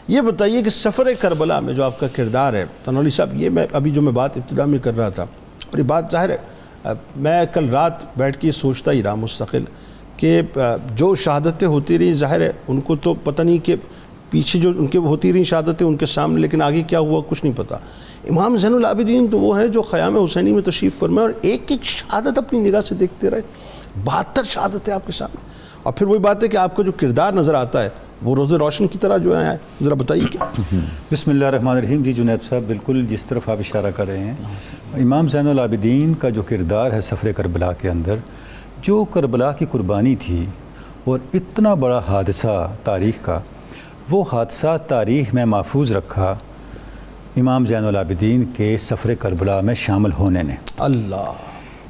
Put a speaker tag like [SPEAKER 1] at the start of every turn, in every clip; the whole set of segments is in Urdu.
[SPEAKER 1] یہ بتائیے کہ سفر کربلا میں جو آپ کا کردار ہے تنولی صاحب، یہ میں ابھی جو میں بات ابتدا میں کر رہا تھا، اور یہ بات ظاہر ہے میں کل رات بیٹھ کے سوچتا ہی رہا مستقل کہ جو شہادتیں ہوتی رہیں ظاہر ہے ان کو تو پتہ نہیں کہ پیچھے جو ان کے ہوتی رہیں شہادتیں ان کے سامنے، لیکن آگے کیا ہوا کچھ نہیں پتہ۔ امام زین العابدین تو وہ ہیں جو خیام حسینی میں تشریف فرمائے اور ایک ایک شہادت اپنی نگاہ سے دیکھتے رہے، 72 شہادتیں آپ کے سامنے، اور پھر وہی بات ہے کہ آپ کا جو کردار نظر آتا ہے وہ روز روشن کی طرح جو ہے، ذرا بتائیے کیا۔
[SPEAKER 2] بسم اللہ الرحمن الرحیم۔ جی جنید صاحب، بالکل جس طرف آپ اشارہ کر رہے ہیں، امام زین العابدین کا جو کردار ہے سفر کربلا کے اندر، جو کربلا کی قربانی تھی اور اتنا بڑا حادثہ تاریخ کا، وہ حادثہ تاریخ میں محفوظ رکھا امام زین العابدین کے سفر کربلا میں شامل ہونے نے۔
[SPEAKER 1] اللہ،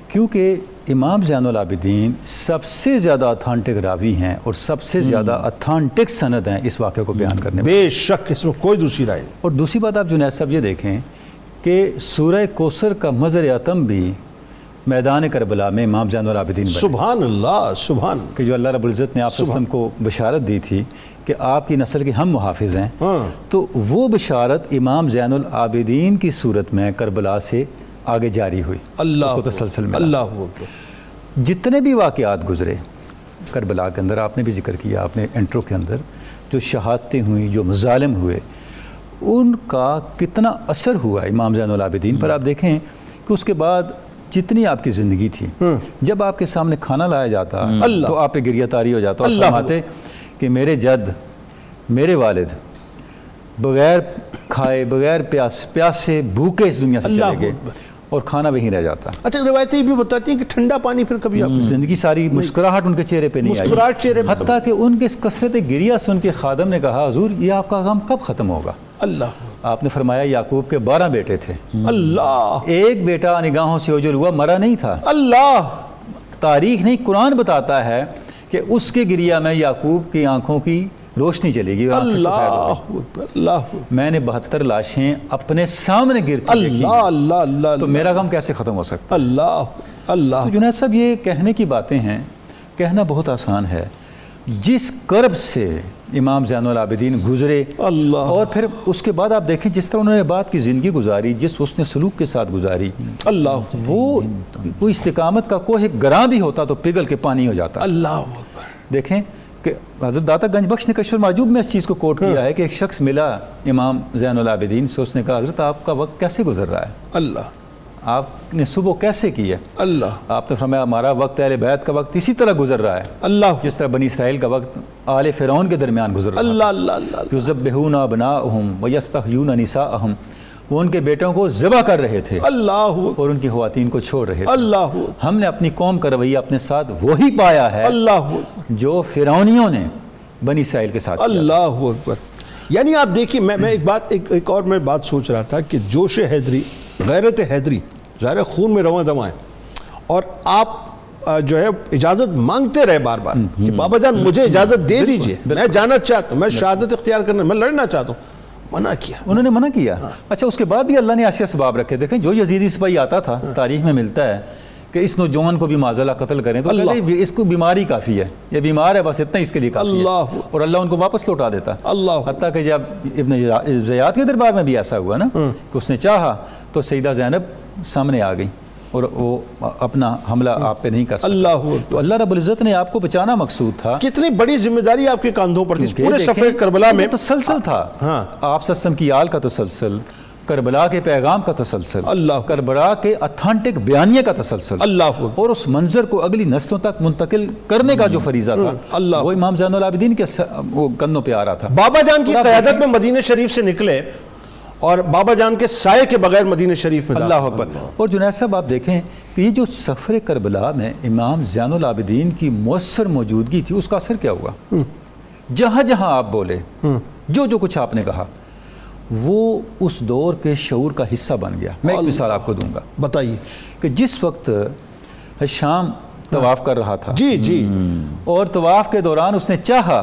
[SPEAKER 2] کیونکہ امام زین العابدین سب سے زیادہ اتھانٹک راوی ہیں اور سب سے زیادہ اتھانٹک سند ہیں اس واقعے کو بیان کرنے میں،
[SPEAKER 1] بے شک اس میں کوئی دوسری رائے نہیں۔
[SPEAKER 2] اور دوسری بات آپ جنید صاحب یہ دیکھیں کہ سورہ کوثر کا مظہر عتم بھی میدان کربلا میں امام زین العابدین بنے،
[SPEAKER 1] سبحان اللہ، سبحان اللہ،
[SPEAKER 2] کہ جو اللہ رب العزت نے آپ صلی اللہ علیہ وسلم کو بشارت دی تھی کہ آپ کی نسل کے ہم محافظ ہیں، تو وہ بشارت امام زین العابدین کی صورت میں کربلا سے آگے جاری ہوئی،
[SPEAKER 1] اللہ
[SPEAKER 2] اس کو تسلسل ملا۔
[SPEAKER 1] اللہ اکبر۔
[SPEAKER 2] جتنے بھی واقعات گزرے کربلا کے اندر، آپ نے بھی ذکر کیا اپنے انٹرو کے اندر، جو شہادتیں ہوئیں، جو مظالم ہوئے، ان کا کتنا اثر ہوا امام زین العابدین پر۔ آپ دیکھیں کہ اس کے بعد جتنی آپ کی زندگی تھی، جب آپ کے سامنے کھانا لایا جاتا تو آپ پہ گریہ طاری ہو جاتا، اور فرماتے کہ میرے جد، میرے والد بغیر کھائے، بغیر پیاسے بھوکے اس دنیا سے چلے گئے، اور کھانا وہیں رہ جاتا۔
[SPEAKER 1] اچھا، روایتیں بھی بتاتی ہیں کہ ٹھنڈا پانی پھر کبھی
[SPEAKER 2] زندگی ساری مسکراہٹ ان کے چہرے پہ نہیں آئی،
[SPEAKER 1] مسکراہٹ چہرے پہ،
[SPEAKER 2] حتیٰ کہ ان کے اس کثرت گریہ سن کے خادم نے کہا حضور یہ آپ کا غم کب ختم ہوگا؟
[SPEAKER 1] اللہ،
[SPEAKER 2] آپ نے فرمایا یعقوب کے 12 بیٹے تھے،
[SPEAKER 1] اللہ،
[SPEAKER 2] ایک بیٹا نگاہوں سے اوجھل ہوا، مرا نہیں تھا۔
[SPEAKER 1] اللہ،
[SPEAKER 2] تاریخ نہیں، قرآن بتاتا ہے کہ اس کے گریہ میں یعقوب کی آنکھوں کی روشنی چلے گی،
[SPEAKER 1] اللہ،
[SPEAKER 2] میں نے 72 لاشیں اپنے سامنے گرتی دیکھی،
[SPEAKER 1] اللہ، اللہ، اللہ،
[SPEAKER 2] تو میرا غم کیسے ختم ہو سکتا؟
[SPEAKER 1] اللہ، اللہ،
[SPEAKER 2] تو جنید صاحب یہ کہنے کی باتیں ہیں، کہنا بہت آسان ہے۔ جس کرب سے امام زین العابدین گزرے،
[SPEAKER 1] اللہ،
[SPEAKER 2] اور پھر اس کے بعد آپ دیکھیں جس طرح انہوں نے بعد کی زندگی گزاری، جس حسن سلوک کے ساتھ گزاری،
[SPEAKER 1] اللہ،
[SPEAKER 2] وہ کوئی استقامت کا کوئی گراں بھی ہوتا تو پگھل کے پانی ہو جاتا۔
[SPEAKER 1] اللہ اکبر۔
[SPEAKER 2] دیکھیں کہ حضرت داتا گنج بخش نے کشف المعجوب میں اس چیز کو کوٹ کیا ہے کہ ایک شخص ملا امام زین العابدین سے، اس نے کہا حضرت آپ کا وقت کیسے گزر رہا ہے،
[SPEAKER 1] اللہ،
[SPEAKER 2] آپ نے صبح کیسے کی ہے؟
[SPEAKER 1] اللہ،
[SPEAKER 2] آپ نے فرمایا ہمارا وقت اہل بیت کا وقت اسی طرح گزر رہا ہے
[SPEAKER 1] اللہ،
[SPEAKER 2] جس طرح بنی اسرائیل کا وقت آل فرعون کے درمیان گزر رہا ہے۔
[SPEAKER 1] اللہ، اللہ، اللہ،
[SPEAKER 2] یذبحون ابناءہم ویستحیون نساءہم، وہ ان کے بیٹوں کو ذبح کر رہے تھے
[SPEAKER 1] اللہ،
[SPEAKER 2] اور ان کی خواتین کو چھوڑ رہے تھے۔
[SPEAKER 1] اللہ،
[SPEAKER 2] ہم نے اپنی قوم کا رویہ اپنے ساتھ وہی پایا ہے
[SPEAKER 1] اللہ،
[SPEAKER 2] جو فرعونیوں نے بنی اسرائیل کے ساتھ کیا۔
[SPEAKER 1] اللہ اکبر۔ یعنی آپ دیکھیے، میں ایک اور میں بات سوچ رہا تھا کہ جوش حیدری، غیرت حیدری ظاہر خون میں رواں دواں ہے، اور آپ جو ہے اجازت مانگتے رہے بار بار کہ بابا جان مجھے اجازت دے دیجئے، میں جانا چاہتا ہوں، میں شہادت اختیار کرنا، میں لڑنا چاہتا ہوں، منع کیا،
[SPEAKER 2] انہوں نے منع کیا۔ اچھا، اس کے بعد بھی اللہ نے ایسے اسباب رکھے۔ دیکھیں جو یزیدی سپاہی آتا تھا، تاریخ میں ملتا ہے کہ اس نوجوان کو بھی معذلہ قتل کریں تو کہتے اس کو بیماری کافی ہے، یہ بیمار ہے، بس اتنا اس کے لیے کافی ہے، اور اللہ ان کو واپس لوٹا دیتا۔
[SPEAKER 1] اللہ،
[SPEAKER 2] حتیٰ کہ جب ابن زیاد کے دربار میں بھی ایسا ہوا نا کہ اس نے چاہا تو سیدہ زینب سامنے آ گئی اور وہ اپنا حملہ آپ پہ نہیں کر سکتا۔
[SPEAKER 1] اللہ،
[SPEAKER 2] تو اللہ رب العزت نے آپ کو بچانا مقصود تھا۔
[SPEAKER 1] کتنی بڑی ذمہ داری آپ کے کاندھوں پر تھی پورے سفر کربلا میں،
[SPEAKER 2] تسلسل تھا، آپ صلی اللہ علیہ وسلم کی آل کا تسلسل، کربلا کے پیغام کا تسلسل،
[SPEAKER 1] اللہ،
[SPEAKER 2] کربلا کے اتھانٹک بیانیے کا تسلسل،
[SPEAKER 1] اللہ،
[SPEAKER 2] اور اس منظر کو اگلی نسلوں تک منتقل کرنے کا جو فریضہ تھا،
[SPEAKER 1] اللہ،
[SPEAKER 2] وہ امام زین العابدین کے کندھوں پہ آ رہا تھا۔
[SPEAKER 1] بابا جان کی قیادت میں مدینہ شریف سے نکلے اور بابا جان کے سائے کے بغیر مدینہ شریف میں
[SPEAKER 2] اللہ اکبر۔ اور جنید صاحب آپ دیکھیں کہ یہ جو سفر کربلا میں امام زین العابدین کی مؤثر موجودگی تھی، اس کا اثر کیا ہوا؟ جہاں جہاں آپ بولے، جو کچھ آپ نے کہا، وہ اس دور کے شعور کا حصہ بن گیا۔ میں ایک مثال آپ کو دوں گا،
[SPEAKER 1] بتائیے
[SPEAKER 2] کہ جس وقت شام طواف کر رہا تھا،
[SPEAKER 1] جی جی،
[SPEAKER 2] اور طواف کے دوران اس نے چاہا،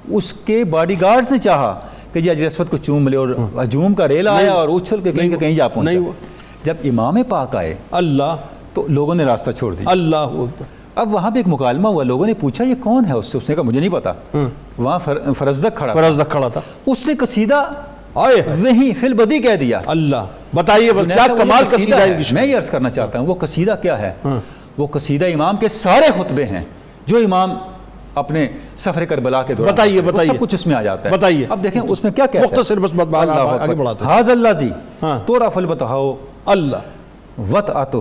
[SPEAKER 2] اس کے باڈی گارڈز نے چاہا کہ یہ حجر اسود کو چوم لے، اور ہجوم کا ریل آیا اور اچھل کے کہیں جا پہنچا۔ جب امام پاک آئے
[SPEAKER 1] اللہ،
[SPEAKER 2] تو لوگوں نے راستہ چھوڑ دیا،
[SPEAKER 1] اللہ اکبر،
[SPEAKER 2] اب وہاں پہ ایک مکالمہ ہوا, لوگوں نے پوچھا یہ کون ہے اس سے, اس نے کہا مجھے نہیں پتا. وہاں فرزدق کھڑا,
[SPEAKER 1] فرزدق کھڑا تھا,
[SPEAKER 2] اس نے قصیدہ
[SPEAKER 1] آئے
[SPEAKER 2] وہیں فی البدی کہہ دیا.
[SPEAKER 1] اللہ بتائیے کیا کمال قصیدہ ہے.
[SPEAKER 2] میں یہ عرض کرنا چاہتا ہوں وہ قصیدہ کیا ہے. وہ قصیدہ امام کے سارے خطبے ہیں جو امام اپنے سفر کربلا کے دوران,
[SPEAKER 1] بتائیے
[SPEAKER 2] سب کچھ اس میں آ جاتا ہے.
[SPEAKER 1] بتائیے.
[SPEAKER 2] اب دیکھیں اس میں کیا کہتا ہے,
[SPEAKER 1] مختصر بس بات آگے بڑھاتے ہیں.
[SPEAKER 2] حاذ اللذی تعرف البتہاء
[SPEAKER 1] اللہ
[SPEAKER 2] وطأتہ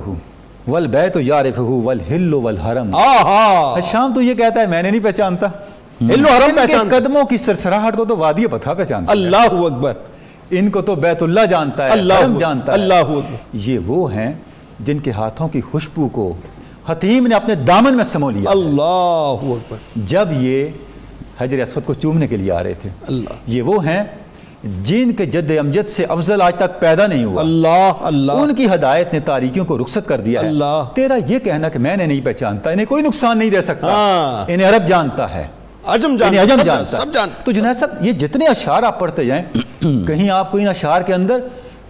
[SPEAKER 2] والبیت یعرفہ والحل والحرم.
[SPEAKER 1] آہا,
[SPEAKER 2] شام تو یہ کہتا ہے میں نے نہیں پہچانتا,
[SPEAKER 1] ہل و حرم پہچانتا,
[SPEAKER 2] قدموں کی سرسراہٹ کو تو وادی پتھا پہچانتا.
[SPEAKER 1] اللہ اکبر,
[SPEAKER 2] ان کو تو بیت اللہ جانتا ہے, حرم جانتا ہے.
[SPEAKER 1] اللہ اکبر.
[SPEAKER 2] یہ وہ ہیں جن کے ہاتھوں کی خوشبو کو حتیم نے اپنے دامن میں سمو لیا.
[SPEAKER 1] اللہ اکبر.
[SPEAKER 2] جب یہ حجر اسود کو چومنے کے لیے آ رہے تھے.
[SPEAKER 1] اللہ,
[SPEAKER 2] یہ وہ ہیں جن کے جد امجد سے افضل آج تک پیدا نہیں ہوا.
[SPEAKER 1] اللہ اللہ.
[SPEAKER 2] ان کی ہدایت نے تاریکیوں کو رخصت کر دیا ہے.
[SPEAKER 1] اللہ.
[SPEAKER 2] تیرا یہ کہنا کہ میں نے نہیں پہچانتا, انہیں کوئی نقصان نہیں دے سکتا,
[SPEAKER 1] ہاں.
[SPEAKER 2] انہیں عرب جانتا ہے,
[SPEAKER 1] عجم
[SPEAKER 2] انہیں عجم
[SPEAKER 1] جانتا,
[SPEAKER 2] جانتا
[SPEAKER 1] سب جانتا.
[SPEAKER 2] تو جنید صاحب یہ جتنے اشعار آپ پڑھتے جائیں کہیں آپ کو ان اشعار کے اندر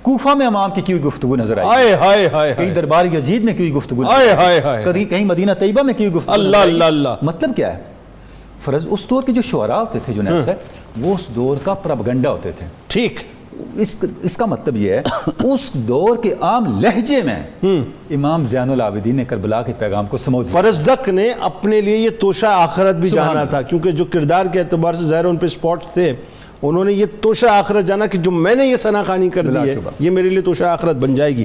[SPEAKER 2] کوفہ میں امام کی کی ہوئی گفتگو نظر آئی,
[SPEAKER 1] ہائے ہائے ہائے,
[SPEAKER 2] کہیں دربار یزید میں کی ہوئی گفتگو,
[SPEAKER 1] ہائے ہائے ہائے,
[SPEAKER 2] کہیں مدینہ طیبہ میں کی ہوئی گفتگو.
[SPEAKER 1] اللہ اللہ اللہ.
[SPEAKER 2] مطلب کیا ہے, فرض اس دور کے جو شعراء ہوتے تھے جنید صاحب وہ اس دور کا پروپیگنڈا ہوتے تھے.
[SPEAKER 1] ٹھیک,
[SPEAKER 2] اس کا مطلب یہ ہے اس دور کے عام لہجے میں امام زین العابدین نے کربلا کے پیغام کو سمجھ دیا.
[SPEAKER 1] فرزدق نے اپنے لیے یہ توشہ آخرت بھی جانا تھا, کیونکہ جو کردار کے اعتبار سے ظاہر ان پہ سپاٹس تھے, انہوں نے یہ توشہ آخرت جانا کہ جو میں نے یہ ثنا خوانی کر دی ہے یہ میرے لیے توشہ آخرت بن جائے گی.